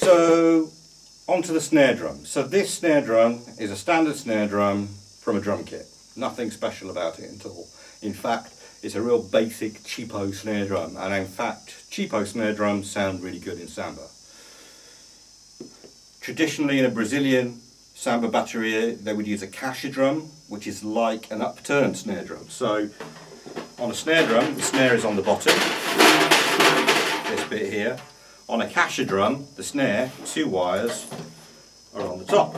So onto the snare drum. So this snare drum is a standard snare drum from a drum kit. Nothing special about it at all. In fact, it's a real basic cheapo snare drum, and in fact cheapo snare drums sound really good in samba. Traditionally in a Brazilian samba bateria they would use a caixa drum, which is like an upturned snare drum. So on a snare drum the snare is on the bottom, this bit here. On a caixa drum the snare, two wires, are on the top.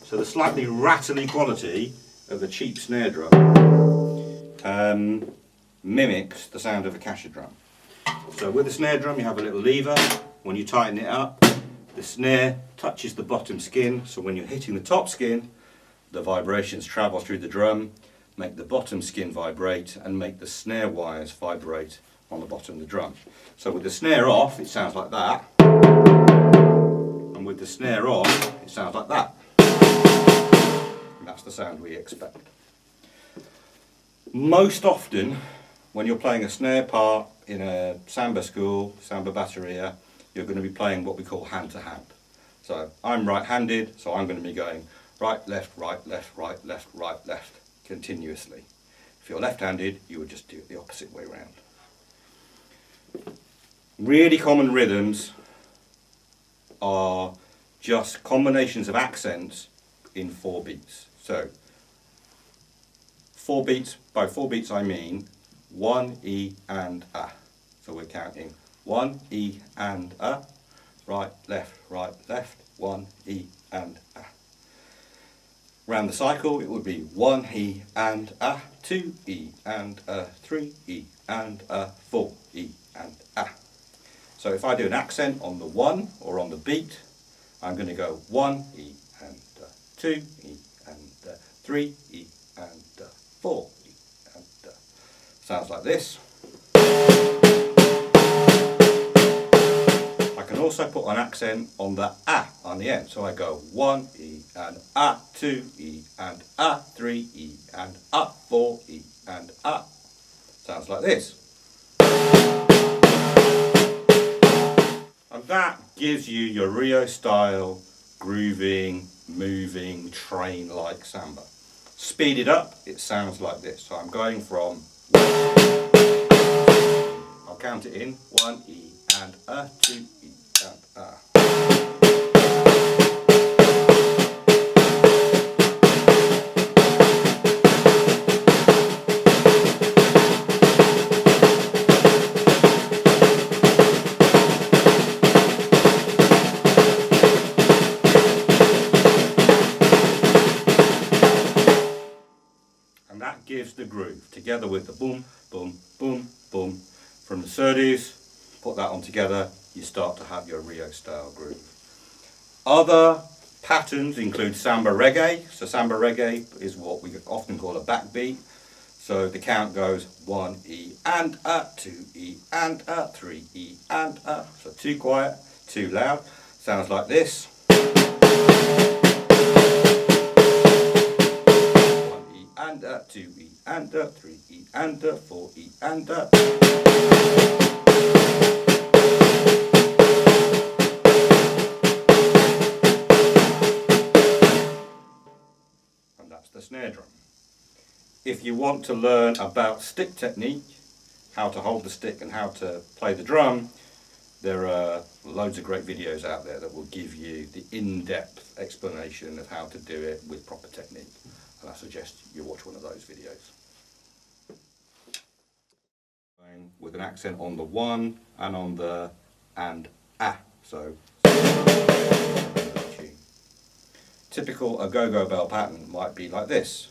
So the slightly rattly quality of the cheap snare drum mimics the sound of a caixa drum. So with the snare drum you have a little lever. When you tighten it up, the snare touches the bottom skin, so when you're hitting the top skin, the vibrations travel through the drum, make the bottom skin vibrate and make the snare wires vibrate on the bottom of the drum. So with the snare off it sounds like that, and with the snare on it sounds like that. And that's the sound we expect. Most often when you're playing a snare part in a samba school, samba bateria, you're going to be playing what we call hand to hand. So I'm right-handed, so I'm going to be going right, left, right, left, right, left, right, left continuously. If you're left-handed, you would just do it the opposite way around. Really common rhythms are just combinations of accents in 4 beats. So 4 beats, by 4 beats I mean 1, E and A. So we're counting 1, E and A, right, left, 1, E and A. Round the cycle it would be 1 E and A, 2 E and A, 3 E and A, 4 E and A. So if I do an accent on the 1 or on the beat, I'm going to go 1 E and 2 E and 3 E and 4 E and sounds like this. I can also put an accent on the A on the end, so I go 1 E and A, 2 E and A, 3 E and A, 4 E and A. Sounds like this. And that gives you your Rio style, grooving, moving, train-like samba. Speed it up, it sounds like this. So I'm going from, I'll count it in, 1 E and A, 2 E and A. And that gives the groove, together with the boom, boom, boom, boom. From the surdos, put that on together, you start to have your Rio style groove. Other patterns include Samba Reggae. So Samba Reggae is what we often call a backbeat. So the count goes 1 E and A, 2 E and A, 3 E and A. So too quiet, too loud. Sounds like this. 1 E and A, 2 E and A, 3 E and A, 4 E and A. The snare drum. If you want to learn about stick technique, how to hold the stick and how to play the drum, there are loads of great videos out there that will give you the in-depth explanation of how to do it with proper technique, and I suggest you watch one of those videos. With an accent on the 1 and on the and A. So typical a go-go bell pattern might be like this.